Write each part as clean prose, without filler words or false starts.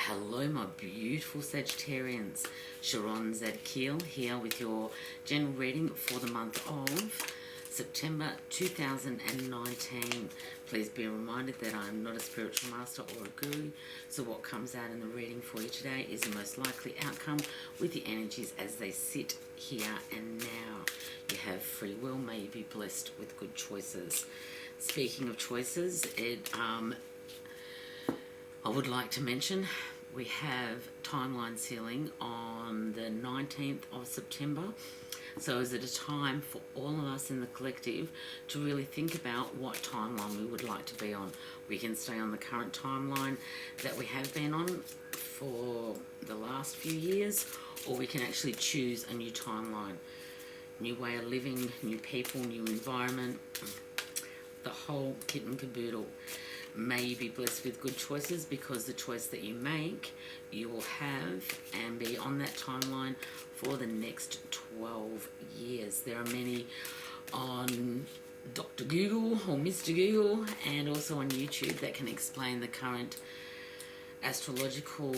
Hello my beautiful Sagittarians, Sharon Zadkiel here with your general reading for the month of September 2019. Please be reminded that I'm not a spiritual master or a guru, so what comes out in the reading for you today is the most likely outcome with the energies as they sit here and now. You have free will, may you be blessed with good choices. Speaking of choices, I would like to mention we have timeline sealing on the 19th of September. So is it a time for all of us in the collective to really think about what timeline we would like to be on? We can stay on the current timeline that we have been on for the last few years, or we can actually choose a new timeline. New way of living, new people, new environment, the whole kit and caboodle. May you be blessed with good choices, because the choice that you make, you will have and be on that timeline for the next 12 years. There are many on Dr. Google or Mr. Google and also on YouTube that can explain the current astrological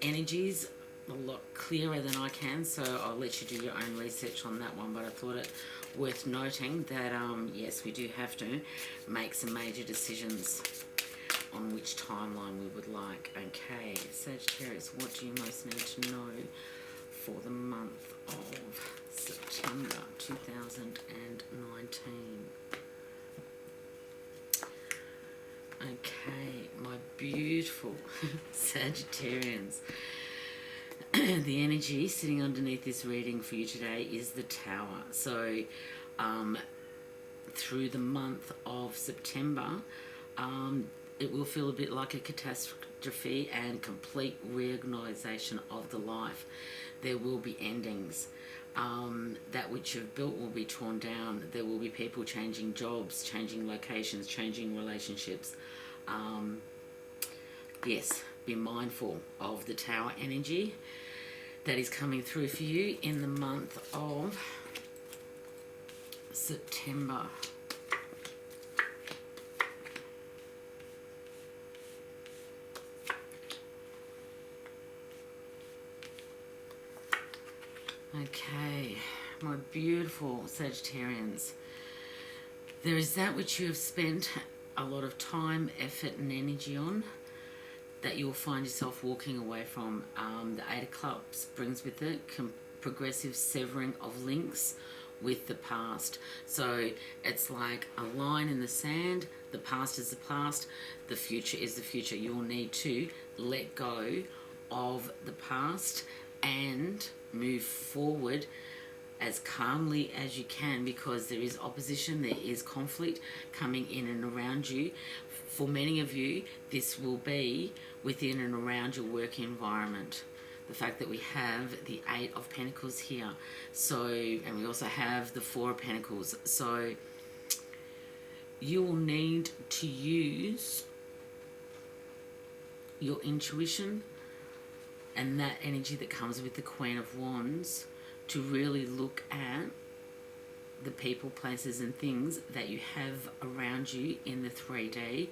energies a lot clearer than I can, so I'll let you do your own research on that one. But I thought it worth noting that yes, we do have to make some major decisions on which timeline we would like. Okay, Sagittarius, what do you most need to know for the month of September 2019? Okay, my beautiful Sagittarians. The energy sitting underneath this reading for you today is the Tower. So through the month of September, it will feel a bit like a catastrophe and complete reorganisation of the life. There will be endings. That which you've built will be torn down. There will be people changing jobs, changing locations, changing relationships. Yes, be mindful of the Tower energy that is coming through for you in the month of September. Okay, my beautiful Sagittarians, there is that which you have spent a lot of time, effort and energy on that you will find yourself walking away from. The Eight of Cups brings with it progressive severing of links with the past. So it's like a line in the sand. The past is the past, the future is the future. You will need to let go of the past and move forward as calmly as you can, because there is opposition, there is conflict coming in and around you. For many of you, this will be within and around your work environment. The fact that we have the Eight of Pentacles here, so, and we also have the Four of Pentacles, so you will need to use your intuition and that energy that comes with the Queen of Wands to really look at the people, places and things that you have around you in the 3D.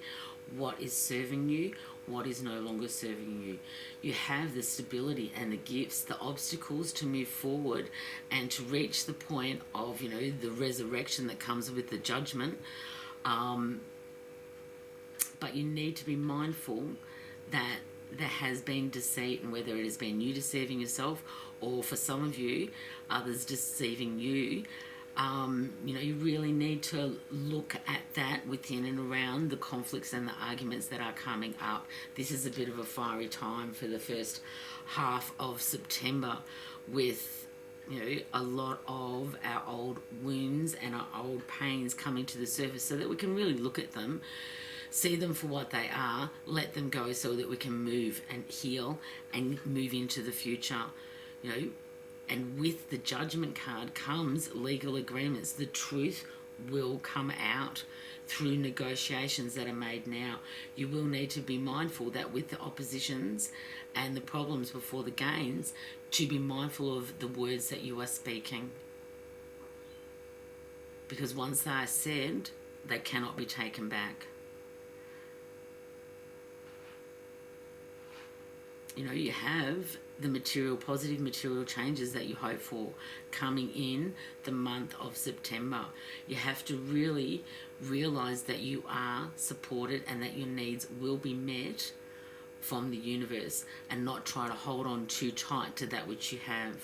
What is serving you, what is no longer serving you. You have the stability and the gifts, the obstacles to move forward and to reach the point of, you know, the resurrection that comes with the judgment. But you need to be mindful that there has been deceit, and whether it has been you deceiving yourself or for some of you, others deceiving you, you know, you really need to look at that within and around the conflicts and the arguments that are coming up. This is a bit of a fiery time for the first half of September, with, you know, a lot of our old wounds and our old pains coming to the surface, so that we can really look at them, see them for what they are, let them go, so that we can move and heal and move into the future, you know. And with the Judgment card comes legal agreements. The truth will come out through negotiations that are made now. You will need to be mindful that with the oppositions and the problems before the gains, to be mindful of the words that you are speaking. Because once they are said, they cannot be taken back. You know, you have the material, positive material changes that you hope for coming in the month of September. You have to really realize that you are supported and that your needs will be met from the universe, and not try to hold on too tight to that which you have.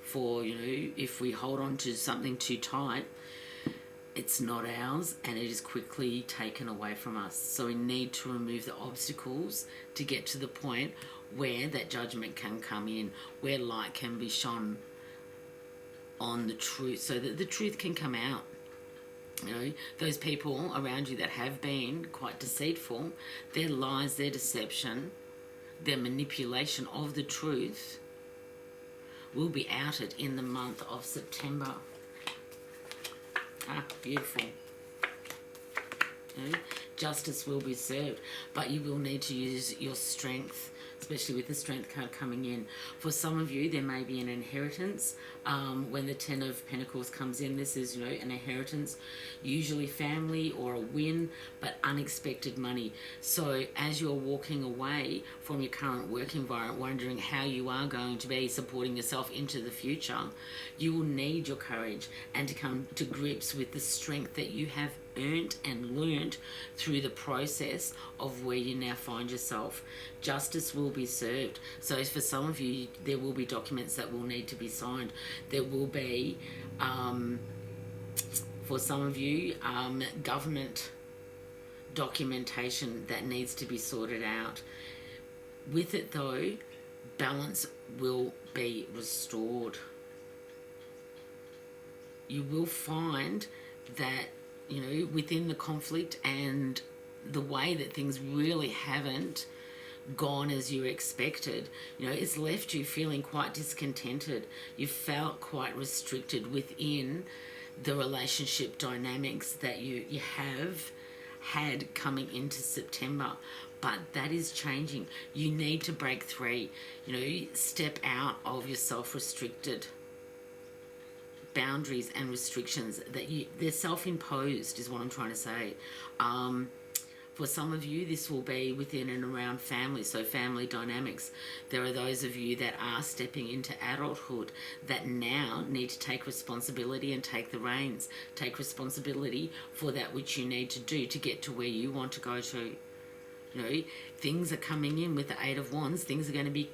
For, you know, if we hold on to something too tight, it's not ours and it is quickly taken away from us. So we need to remove the obstacles to get to the point where that judgment can come in, where light can be shone on the truth, so that the truth can come out. You know, those people around you that have been quite deceitful, their lies, their deception, their manipulation of the truth will be outed in the month of September. Ah, beautiful. You know, justice will be served, but you will need to use your strength, especially with the strength card coming in. For some of you, there may be an inheritance. When the Ten of Pentacles comes in, this is, you know, an inheritance, usually family or a win, but unexpected money. So as you're walking away from your current work environment, wondering how you are going to be supporting yourself into the future, you will need your courage and to come to grips with the strength that you have earned and learned through the process of where you now find yourself. Justice will be served. So for some of you, there will be documents that will need to be signed. There will be, for some of you, government documentation that needs to be sorted out. With it though, balance will be restored. You will find that, you know, within the conflict and the way that things really haven't gone as you expected, you know, it's left you feeling quite discontented. You felt quite restricted within the relationship dynamics that you have had coming into September. But that is changing. You need to break free. You know, step out of your self-restricted boundaries and restrictions that they're self-imposed, is what I'm trying to say. For some of you, this will be within and around family, so family dynamics. There are those of you that are stepping into adulthood that now need to take responsibility and take the reins. Take responsibility for that which you need to do to get to where you want to go to. You know, things are coming in with the Eight of Wands. Things are going to be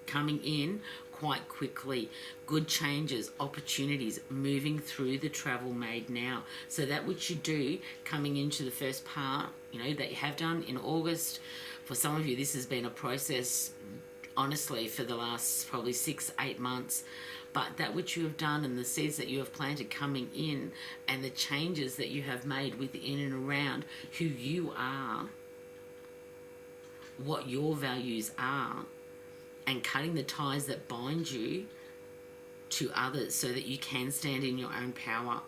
coming in quite quickly. Good changes, opportunities, moving through the travel made now. So that which you do coming into the first part, you know, that you have done in August. For some of you, this has been a process, honestly, for the last probably 6-8 months. But that which you have done and the seeds that you have planted coming in and the changes that you have made within and around who you are, what your values are, and cutting the ties that bind you to others so that you can stand in your own power.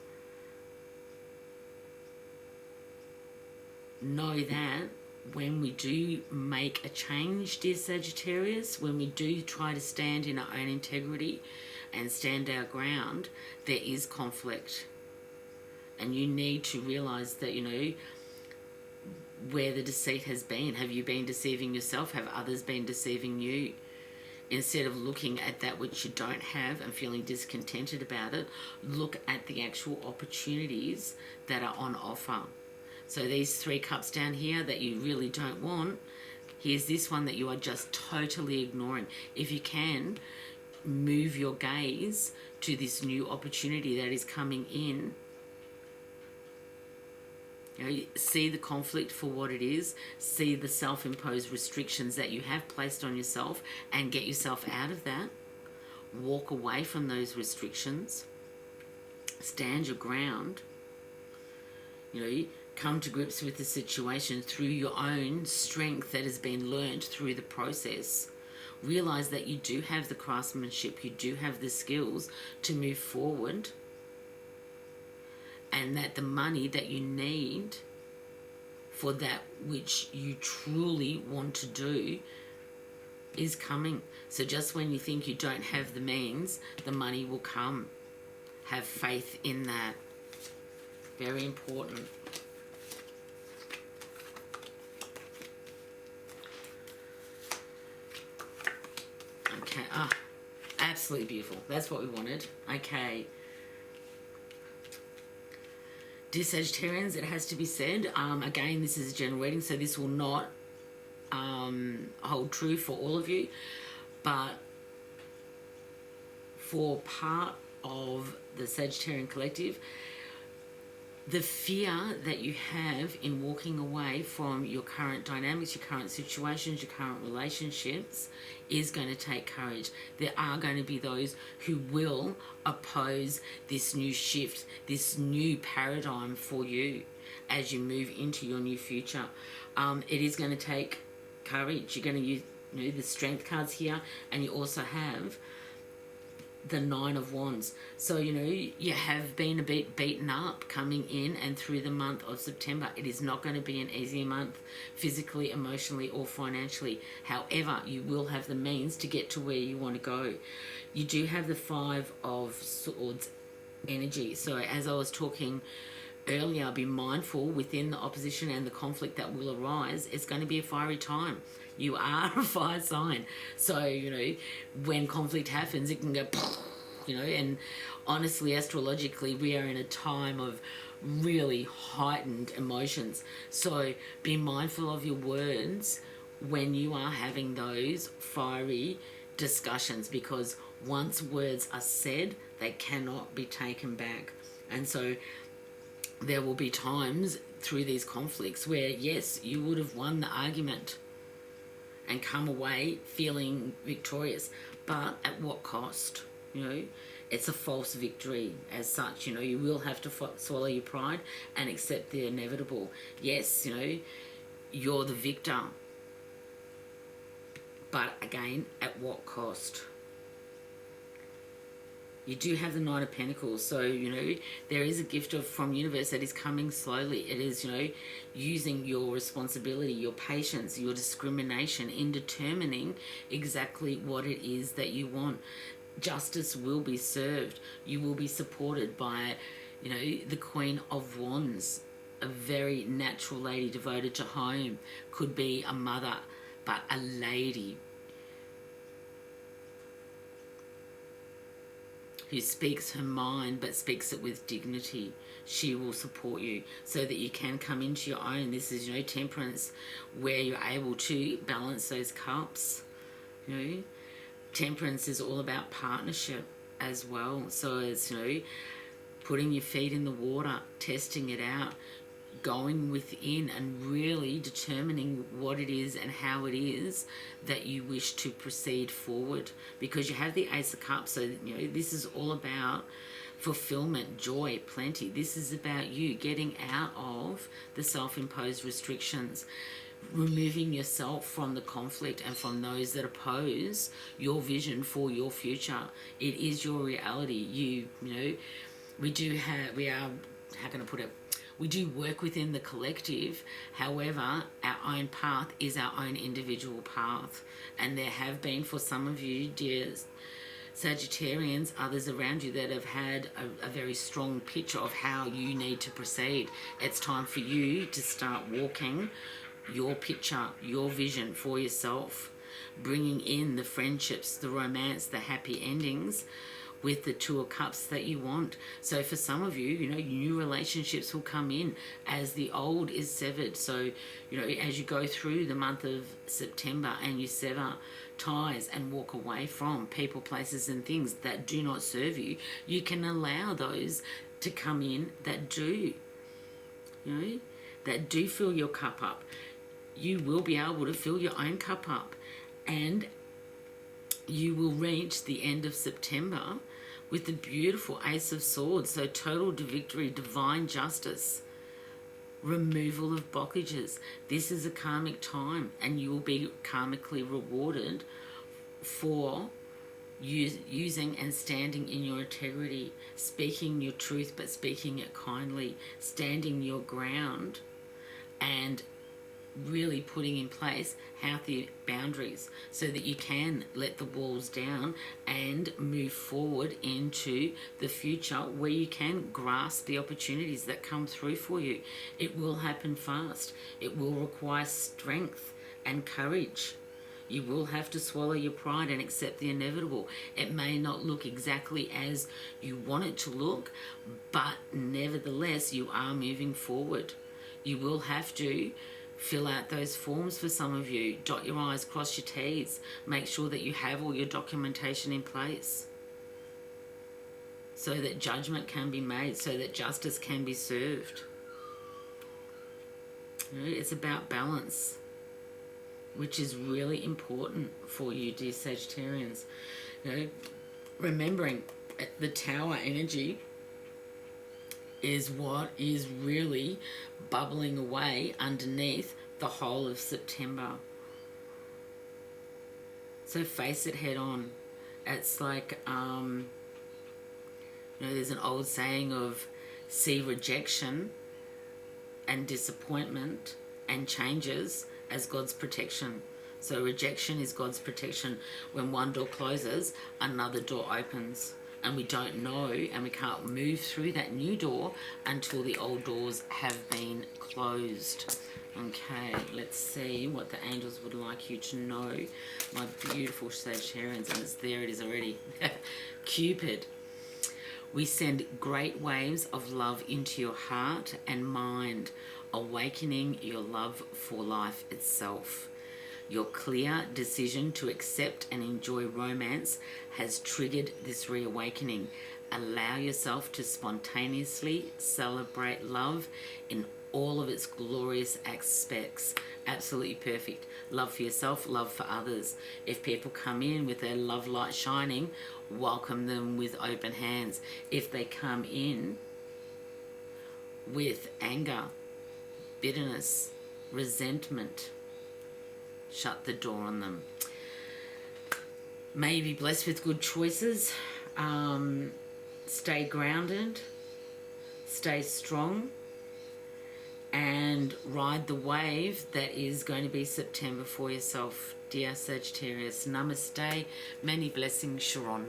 Know that when we do make a change, dear Sagittarius, when we do try to stand in our own integrity and stand our ground, there is conflict. And you need to realize that, you know, where the deceit has been. Have you been deceiving yourself? Have others been deceiving you? Instead of looking at that which you don't have and feeling discontented about it, look at the actual opportunities that are on offer. So these 3 cups down here that you really don't want, here's this one that you are just totally ignoring. If you can, move your gaze to this new opportunity that is coming in. You know, see the conflict for what it is, see the self-imposed restrictions that you have placed on yourself and get yourself out of that. Walk away from those restrictions. Stand your ground. You know, come to grips with the situation through your own strength that has been learned through the process. Realize that you do have the craftsmanship, you do have the skills to move forward, and that the money that you need for that which you truly want to do is coming. So just when you think you don't have the means, the money will come. Have faith in that. Very important. Okay. Ah, absolutely beautiful. That's what we wanted. Okay. Dear Sagittarians, it has to be said, again, this is a general reading, so this will not hold true for all of you, but for part of the Sagittarian collective, the fear that you have in walking away from your current dynamics, your current situations, your current relationships is going to take courage. There are going to be those who will oppose this new shift, this new paradigm for you as you move into your new future. It is going to take courage. You're going to use the strength cards here, and you also have the Nine of Wands. So, you have been a bit beaten up coming in and through the month of September. It is not going to be an easy month, physically, emotionally, or financially. However, you will have the means to get to where you want to go. You do have the Five of Swords energy. So, as I was talking earlier, be mindful within the opposition and the conflict that will arise. It's going to be a fiery time. You are a fire sign. So, when conflict happens, it can go, and honestly, astrologically, we are in a time of really heightened emotions. So be mindful of your words when you are having those fiery discussions, because once words are said, they cannot be taken back. And so there will be times through these conflicts where, yes, you would have won the argument and come away feeling victorious, but at what cost? It's a false victory as such. You will have to swallow your pride and accept the inevitable. Yes, you're the victor, but again, at what cost? You do have the Knight of Pentacles, so, there is a gift from universe that is coming slowly. It is, using your responsibility, your patience, your discrimination in determining exactly what it is that you want. Justice will be served. You will be supported by, the Queen of Wands, a very natural lady devoted to home. Could be a mother, but a lady who speaks her mind but speaks it with dignity. She will support you so that you can come into your own. This is, temperance, where you're able to balance those cups. Temperance is all about partnership as well. So it's, putting your feet in the water, testing it out, going within and really determining what it is and how it is that you wish to proceed forward, because you have the Ace of Cups. So this is all about fulfillment, joy, plenty. This is about you getting out of the self-imposed restrictions, removing yourself from the conflict and from those that oppose your vision for your future. It is your reality. We do work within the collective. However, our own path is our own individual path. And there have been, for some of you, dear Sagittarians, others around you that have had a very strong picture of how you need to proceed. It's time for you to start walking your picture, your vision for yourself, bringing in the friendships, the romance, the happy endings with the Two of Cups that you want. So for some of you, new relationships will come in as the old is severed. So, as you go through the month of September and you sever ties and walk away from people, places and things that do not serve you, you can allow those to come in that do, that do fill your cup up. You will be able to fill your own cup up, and you will reach the end of September with the beautiful Ace of Swords. So total victory, divine justice, removal of blockages. This is a karmic time, and you will be karmically rewarded for using and standing in your integrity, speaking your truth but speaking it kindly, standing your ground, and really putting in place healthy boundaries so that you can let the walls down and move forward into the future where you can grasp the opportunities that come through for you. It will happen fast. It will require strength and courage. You will have to swallow your pride and accept the inevitable. It may not look exactly as you want it to look, but nevertheless, you are moving forward. You will have to fill out those forms for some of you. Dot your I's, cross your T's. Make sure that you have all your documentation in place so that judgment can be made, so that justice can be served. It's about balance, which is really important for you, dear Sagittarians. Remembering the Tower energy is what is really bubbling away underneath the whole of September. So face it head on. It's like, there's an old saying of see rejection and disappointment and changes as God's protection. So rejection is God's protection. When one door closes, another door opens. And we don't know, and we can't move through that new door until the old doors have been closed. Okay, let's see what the angels would like you to know, my beautiful Sagittarians. And it is already. Cupid. We send great waves of love into your heart and mind, awakening your love for life itself. Your clear decision to accept and enjoy romance has triggered this reawakening. Allow yourself to spontaneously celebrate love in all of its glorious aspects. Absolutely perfect. Love for yourself, love for others. If people come in with their love light shining, welcome them with open hands. If they come in with anger, bitterness, resentment, shut the door on them. May you be blessed with good choices. Stay grounded, stay strong, and ride the wave that is going to be September for yourself, dear Sagittarius. Namaste. Many blessings, Sharon.